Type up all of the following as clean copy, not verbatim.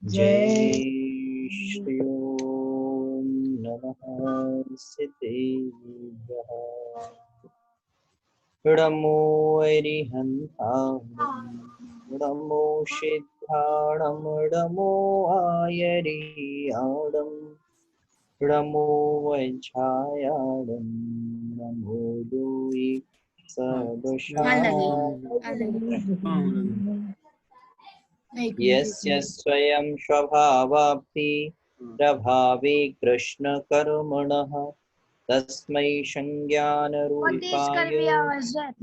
जय श्री ओम नमः सिद्धेभ्यः नमो अरिहन्ताणं नमो सिद्धाणं नमो आयरियाणं नमो वज्रायाणं नमो दूई यस्य स्वयं स्वभावाप्ति प्रभावे कृष्णकर्मणः तस्मै संज्ञानरूपाय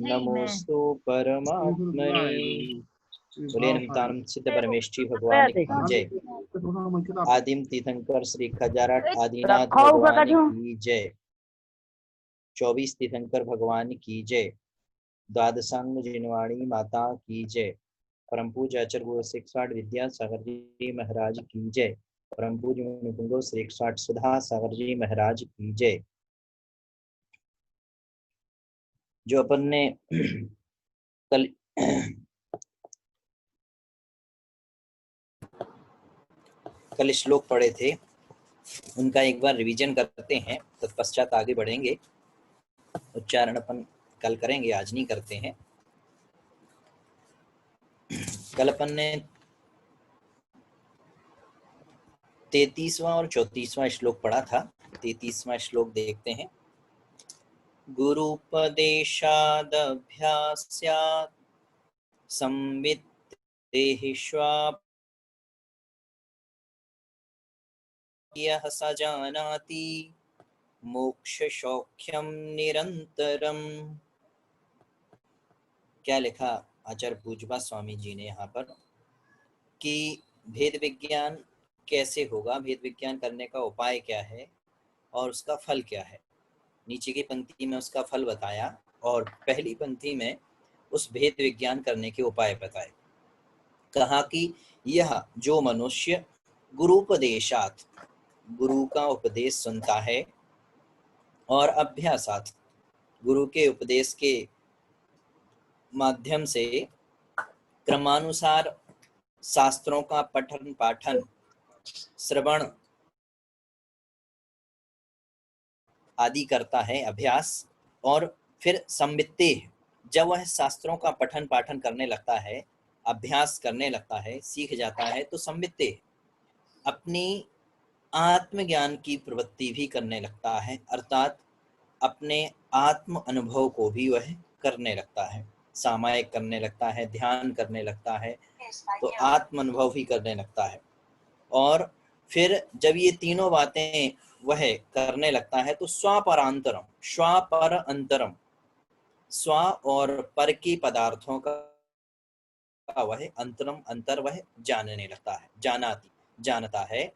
नमोस्तु परमात्मने। बोले निमित्तानंद सिद्ध परमेष्ठी भगवान की जय। आदिम तीर्थंकर श्री खजारट आदिनाथ भगवान की जय। 24 तीर्थंकर भगवान की जय। द्वादशांग जिनवाणी माता की जय। परम पूज्य आचार्य गुरु श्री 108 विद्यासागर जी महाराज की जय। परम पूज्य मुनिकुंज श्री 108 सुधा सागर जी महाराज की जय। जो अपन ने कल श्लोक पढ़े थे उनका एक बार रिवीजन करते हैं, तत्पश्चात आगे बढ़ेंगे। उच्चारण अपन कल करेंगे, आज नहीं करते हैं। कल अपन ने 33वां और 34वां श्लोक पढ़ा था। 33वां श्लोक देखते हैं। गुरुपदेशादभ्यास्यात् संवित्तेष्वाप्यः स जानाति मोक्षसौख्यं निरंतरम। क्या लिखा आचार्य पूज्यपाद स्वामी जी ने यहाँ पर कि भेद विज्ञान कैसे होगा, भेद विज्ञान करने का उपाय क्या है और उसका फल क्या है। नीचे की पंक्ति में उसका फल बताया और पहली पंक्ति में उस भेद विज्ञान करने के उपाय बताए। कहा कि यह जो मनुष्य गुरुपदेशात, गुरु का उपदेश सुनता है, और अभ्यासात, गुरु के उपदेश के माध्यम से क्रमानुसार शास्त्रों का पठन पाठन श्रवण आदि करता है, अभ्यास, और फिर संवित्ते, जब वह शास्त्रों का पठन पाठन करने लगता है, अभ्यास करने लगता है, सीख जाता है, तो संवित्ते अपनी आत्मज्ञान की प्रवृत्ति भी करने लगता है, अर्थात अपने आत्म अनुभव को भी वह करने लगता है, सामायिक करने लगता है, ध्यान करने लगता है, तो आत्म अनुभव भी करने लगता है। और फिर जब ये तीनों बातें वह करने लगता है तो स्वापरांतरम, स्वापर अंतरम, स्व और पर की पदार्थों का वह अंतरम, अंतर वह जानने लगता है, जानता है।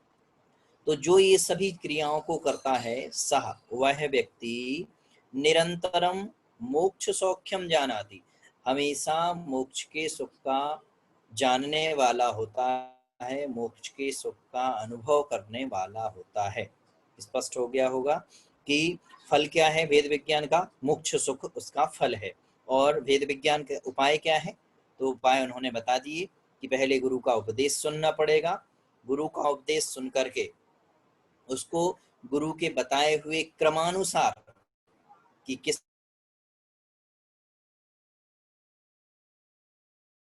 तो जो ये सभी क्रियाओं को करता है, सह वह व्यक्ति निरंतरम मोक्ष सौख्यम जानाति, हमेशा मोक्ष के सुख का जानने वाला होता है, मोक्ष के सुख का अनुभव करने वाला होता है। स्पष्ट हो गया होगा कि फल क्या है वेद विज्ञान का, मोक्ष सुख उसका फल है। और वेद विज्ञान का उपाय क्या है, तो उपाय उन्होंने बता दिए कि पहले गुरु का उपदेश सुनना पड़ेगा, गुरु का उपदेश सुन करके उसको गुरु के बताए हुए क्रमानुसार कि किस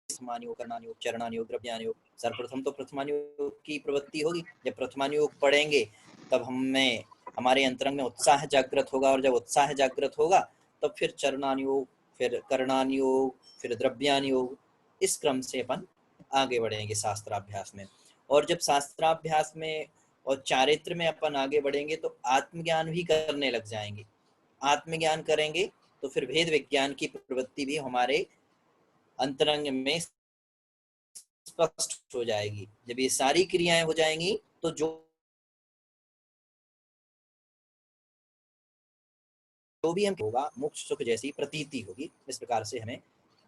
प्रथमानुयोग, कर्णानुयोग, चरणानुयोग, द्रव्यानुयोग। सर्वप्रथम तो प्रथमानुयोग की प्रवृत्ति होगी। जब प्रथमानुयोग पढ़ेंगे तब हमें हमारे अंतरंग में उत्साह जागृत होगा, और जब उत्साह जागृत होगा तब फिर चरणानुयोग, फिर कर्णानुयोग, फिर द्रव्यानुयोग, इस क्रम से अपन आगे बढ़ेंगे शास्त्राभ्यास में। और जब शास्त्राभ्यास में और चारित्र में अपन आगे बढ़ेंगे तो आत्मज्ञान भी करने लग जाएंगे। आत्मज्ञान करेंगे तो फिर भेद विज्ञान की प्रवृत्ति भी हमारे अंतरंग में स्पष्ट हो जाएगी। जब ये सारी क्रियाएं हो जाएंगी तो जो भी हम होगा मोक्ष सुख जैसी प्रतीति होगी। इस प्रकार से हमें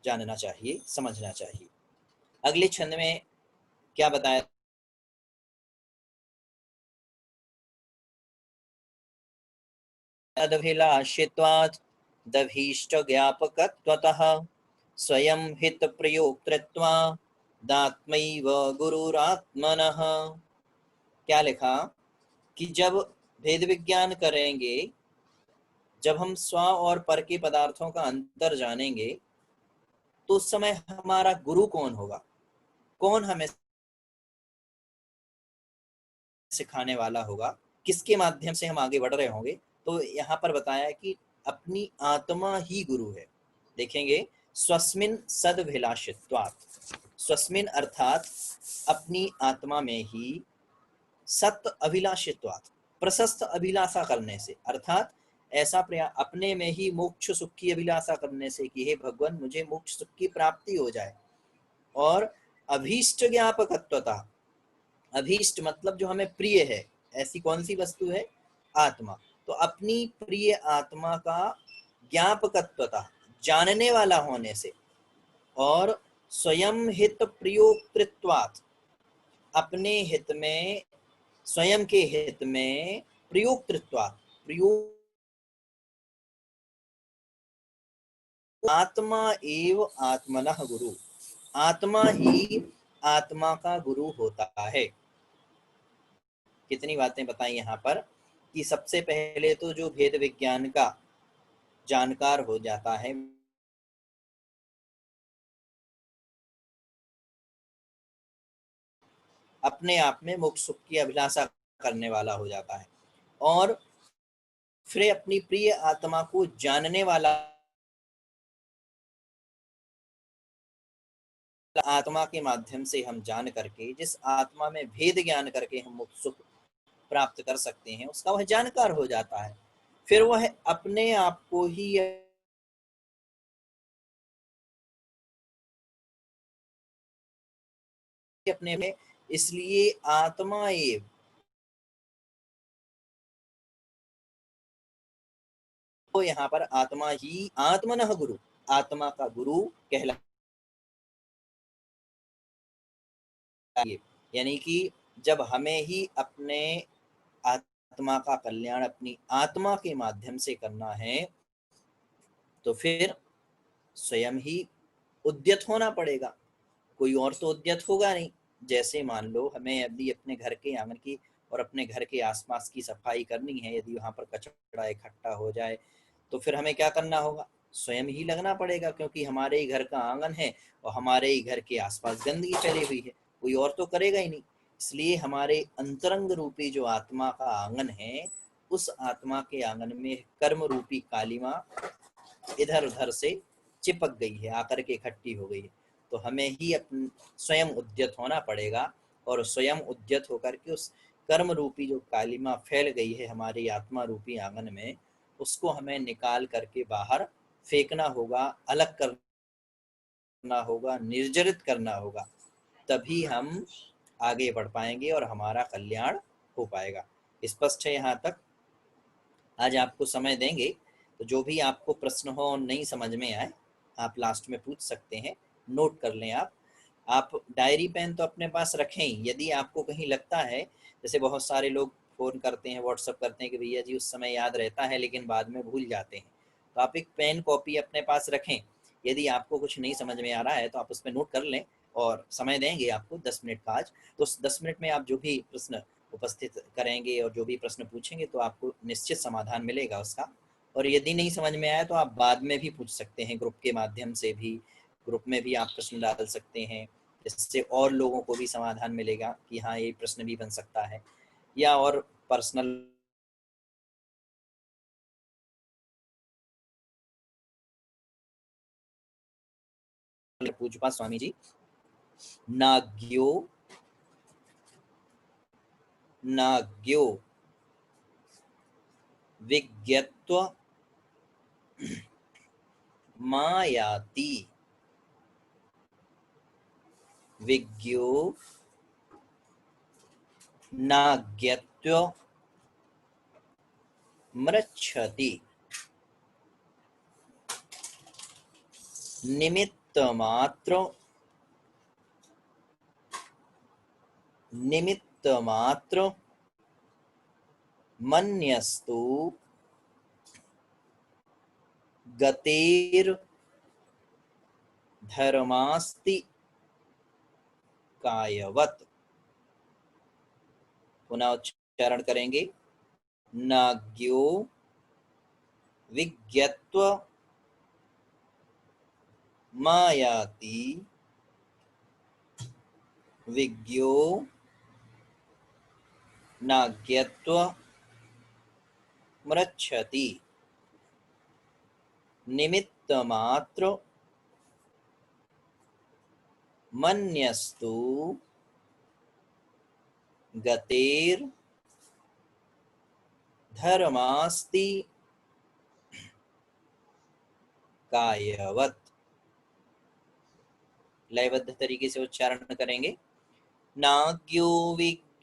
जानना चाहिए, समझना चाहिए। अगले छंद में क्या बताया, अदभिलाषित्वात् दभीष्ट ज्ञापकत्वतः स्वयं हित प्रयोक्तृत्वा दात्मैव गुरुरात्मनः। क्या लिखा कि जब भेद विज्ञान करेंगे, जब हम स्व और पर के पदार्थों का अंतर जानेंगे, तो उस समय हमारा गुरु कौन होगा, कौन हमें सिखाने वाला होगा, किसके माध्यम से हम आगे बढ़ रहे होंगे। तो यहाँ पर बताया कि अपनी आत्मा ही गुरु है। देखेंगे, स्वस्मिन सदभिलाषित्वात्, स्वस्मिन अर्थात अपनी आत्मा में ही, सत अभिलाषित्वात् प्रशस्त अभिलाषा करने से, अर्थात ऐसा प्रयास अपने में ही मोक्ष सुख की अभिलाषा करने से कि हे भगवान मुझे मोक्ष सुख की प्राप्ति हो जाए। और अभीष्ट ज्ञापकत्वता, अभीष्ट मतलब जो हमें प्रिय है, ऐसी कौन सी वस्तु है, आत्मा। तो अपनी प्रिय आत्मा का ज्ञापकत्वता, जानने वाला होने से, और स्वयं हित प्रयोक्तृत्वात्, अपने हित में, स्वयं के हित में, प्रयोक्तृत्वात्, प्रयोग, आत्मा एव आत्मनः गुरु, आत्मा ही आत्मा का गुरु होता है। कितनी बातें बताई यहाँ पर कि सबसे पहले तो जो भेद विज्ञान का जानकार हो जाता है, अपने आप में मोक्ष सुख की अभिलाषा करने वाला हो जाता है, और फिर अपनी प्रिय आत्मा को जानने वाला, आत्मा के माध्यम से हम जान करके, जिस आत्मा में भेद ज्ञान करके हम मोक्ष सुख प्राप्त कर सकते हैं, उसका वह जानकार हो जाता है। फिर वह अपने आप को ही अपने में, इसलिए आत्मा एव, तो यहाँ पर आत्मा ही आत्मनः गुरु, आत्मा का गुरु कहलाए। यानी कि जब हमें ही अपने आत्मा का कल्याण अपनी आत्मा के माध्यम से करना है, तो फिर स्वयं ही उद्यत होना पड़ेगा, कोई और तो उद्यत होगा नहीं। जैसे मान लो हमें यदि अपने घर के आंगन की और अपने घर के आसपास की सफाई करनी है, यदि वहां पर कचरा इकट्ठा हो जाए, तो फिर हमें क्या करना होगा, स्वयं ही लगना पड़ेगा, क्योंकि हमारे ही घर का आंगन है और हमारे ही घर के आसपास गंदगी फैली हुई है, कोई और तो करेगा ही नहीं। इसलिए हमारे अंतरंग रूपी जो आत्मा का आंगन है, उस आत्मा के आंगन में कर्म रूपी कालिमा इधर उधर से चिपक गई है, आकर के इकट्ठी हो गई है। तो हमें ही अपने स्वयं उद्यत होना पड़ेगा, और स्वयं उद्यत होकर के उस कर्म रूपी जो कालिमा फैल गई है हमारी आत्मा रूपी आंगन में, उसको हमें निकाल करके बाहर फेंकना होगा, अलग करना होगा, निर्जरित करना होगा। तभी हम आगे बढ़ पाएंगे और हमारा कल्याण हो पाएगा। स्पष्ट है यहाँ तक? आज आपको समय देंगे, तो जो भी आपको प्रश्न हो नहीं समझ में आए, आप लास्ट में पूछ सकते हैं, नोट कर लें। आप डायरी पेन तो अपने पास रखें ही। यदि आपको कहीं लगता है, जैसे बहुत सारे लोग फ़ोन करते हैं, व्हाट्सअप करते हैं कि भैया जी उस समय याद रहता है लेकिन बाद में भूल जाते हैं, तो आप एक पेन कॉपी अपने पास रखें। यदि आपको कुछ नहीं समझ में आ रहा है तो आप उस पर नोट कर लें, और समय देंगे आपको 10 मिनट का आज। तो उस 10 मिनट में आप जो भी प्रश्न उपस्थित करेंगे और जो भी प्रश्न पूछेंगे, तो आपको निश्चित समाधान मिलेगा उसका। और यदि नहीं समझ में आया तो आप बाद में भी पूछ सकते हैं, ग्रुप के माध्यम से भी, ग्रुप में भी आप प्रश्न डाल सकते हैं, जिससे और लोगों को भी समाधान मिलेगा कि हाँ ये प्रश्न भी बन सकता है। या और पर्सनल पूजपा स्वामी जी, नाग्यो नाग्यो विज्ञत्व मायाति, विज्ञो नाज्ञत्व मृच्छति, निमित्त मात्र मन्यस्तु गतेर धर्मास्ति कायवत। पुनः उच्चारण करेंगे, नाज्ञो विज्ञत्व मायाति विज्ञो नाज्ञत्व मृच्छति निमित्तमात्र मन्यस्तु गतेर धर्मास्ति कायवत। लयबद्ध तरीके से उच्चारण करेंगे, नाज्ञो विज्ञत्वमायाति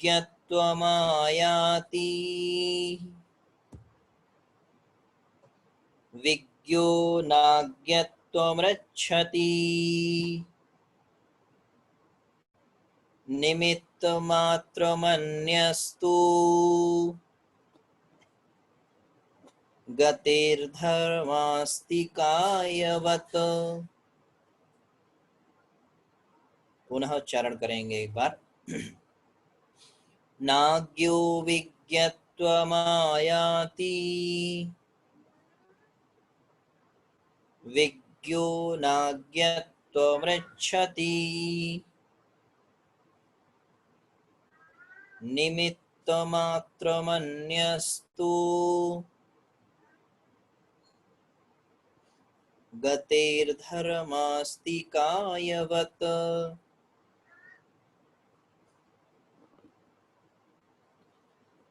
विज्ञो नाज्ञत्वमृच्छति निमित्तमात्रमन्यस्तु गतेर्धर्मास्ति कायवत। पुनः उच्चारण करेंगे एक बार, नाज्ञो विज्ञत्वमायाति विज्ञो नाज्ञत्वमृच्छति निमित्तमात्रमन्यस्तु गतेर्धर्मास्ति कायवत।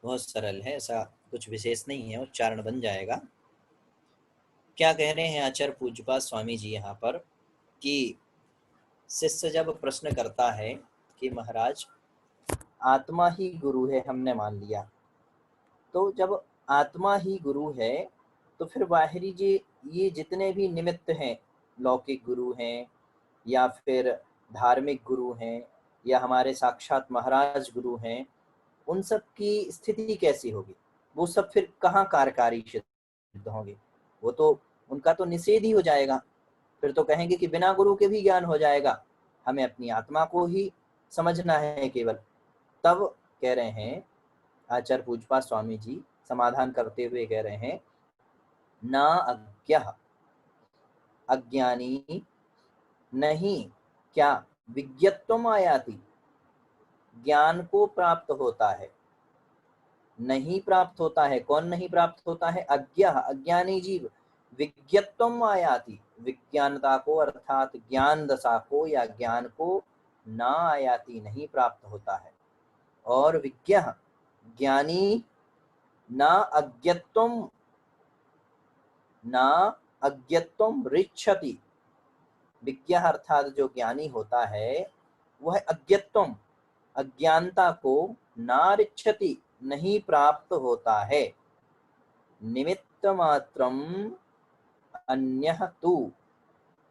बहुत सरल है, ऐसा कुछ विशेष नहीं है, उच्चारण बन जाएगा। क्या कह रहे हैं आचार्य पूज्यपाद स्वामी जी यहाँ पर कि शिष्य जब प्रश्न करता है कि महाराज आत्मा ही गुरु है, हमने मान लिया, तो जब आत्मा ही गुरु है तो फिर बाहरी ये जितने भी निमित्त हैं, लौकिक गुरु हैं या फिर धार्मिक गुरु हैं या हमारे साक्षात महाराज गुरु हैं, उन सब की स्थिति कैसी होगी? वो सब फिर कहाँ कार्यकारी सिद्ध होंगे? वो तो उनका तो निषेध ही हो जाएगा। फिर तो कहेंगे कि बिना गुरु के भी ज्ञान हो जाएगा, हमें अपनी आत्मा को ही समझना है केवल। तब कह रहे हैं आचार्य पूज्यपाद स्वामी जी समाधान करते हुए कह रहे हैं, ना अज्ञः, अज्ञानी नहीं क्या विज्ञत्वम आयाति, ज्ञान को प्राप्त होता है, नहीं प्राप्त होता है। कौन नहीं प्राप्त होता है? अज्ञः, अज्ञानी जीव। विज्ञत्वम आयाति, विज्ञानता को अर्थात ज्ञान दशा को या ज्ञान को ना आयाति, नहीं प्राप्त होता है। और विज्ञः, ज्ञानी ना अज्ञत्वम, ना अज्ञत्वम रिच्छति, विज्ञः अर्थात जो ज्ञानी होता है वह अज्ञत्वम, अज्ञानता को ना रिच्छति, नहीं प्राप्त होता है। निमित्त मात्रम अन्यः तु,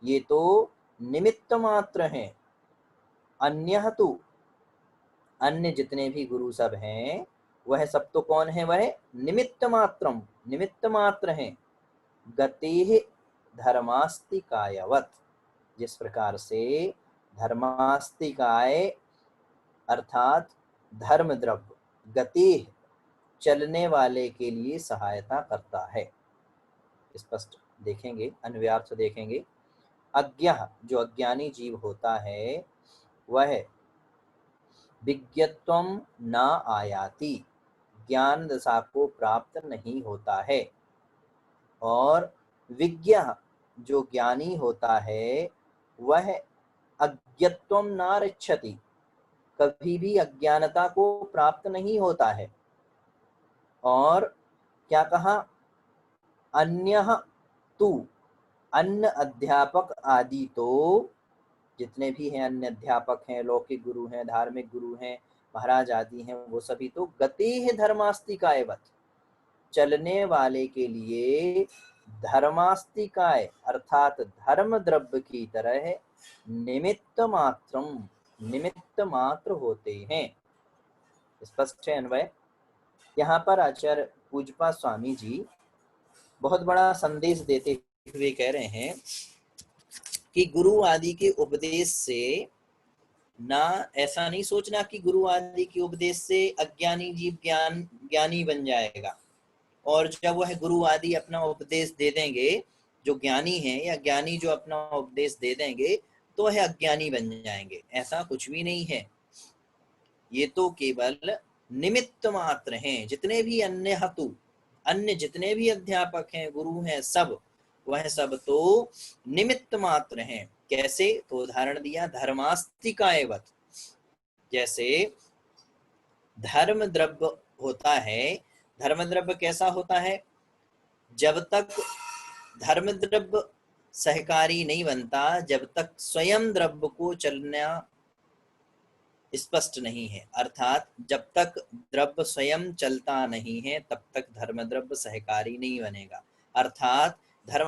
ये तो निमित्त मात्र हैं। अन्यः तु, अन्य जितने भी गुरु सब हैं वह सब तो कौन है? वह निमित्त मात्रम, निमित्त मात्र हैं। गतेः धर्मास्ति कायवत, जिस प्रकार से धर्मास्ति काय अर्थात धर्म द्रव्य, गति चलने वाले के लिए सहायता करता है। स्पष्ट देखेंगे, अन्वयार्थ देखेंगे। अज्ञः, जो अज्ञानी जीव होता है वह विज्ञत्वम ना आयाति, ज्ञान दशा को प्राप्त नहीं होता है। और विज्ञः, जो ज्ञानी होता है वह अज्ञत्वम ना रिच्छति, कभी भी अज्ञानता को प्राप्त नहीं होता है। और क्या कहा? अन्यः तु, अन्य अध्यापक आदि तो जितने भी हैं, अन्य अध्यापक हैं, लौकिक गुरु हैं, धार्मिक गुरु हैं, महाराज आदि हैं, वो सभी तो गतेः धर्मास्ति कायवत, चलने वाले के लिए धर्मास्ति काय अर्थात धर्म द्रव्य की तरह निमित्त मात्रम, निमित्त मात्र होते हैं। स्पष्ट है अन्वय। यहाँ पर आचार्य पूज्यपाद स्वामी जी बहुत बड़ा संदेश देते हुए कह रहे हैं कि गुरु आदि के उपदेश से ना ऐसा नहीं सोचना कि गुरु आदि के उपदेश से अज्ञानी जीव ज्ञानी बन जाएगा, और जब वह गुरु आदि अपना उपदेश दे देंगे, जो ज्ञानी है या ज्ञानी जो अपना उपदेश दे देंगे तो वह अज्ञानी बन जाएंगे। ऐसा कुछ भी नहीं है, ये तो केवल निमित्त मात्र हैं। जितने भी अन्य जितने भी अध्यापक हैं, गुरु हैं, सब वह सब तो निमित्त मात्र हैं। कैसे? तो उदाहरण दिया, धर्मास्तिकायवत। जैसे धर्म द्रव्य होता है, धर्म द्रव्य कैसा होता है? जब तक धर्म द्रव्य सहकारी नहीं बनता, जब तक स्वयं द्रव्य को चलना स्पष्ट नहीं है, अर्थात जब तक द्रव्य स्वयं चलता नहीं है तब तक धर्म द्रव्य सहकारी नहीं बनेगा। अर्थात धर्म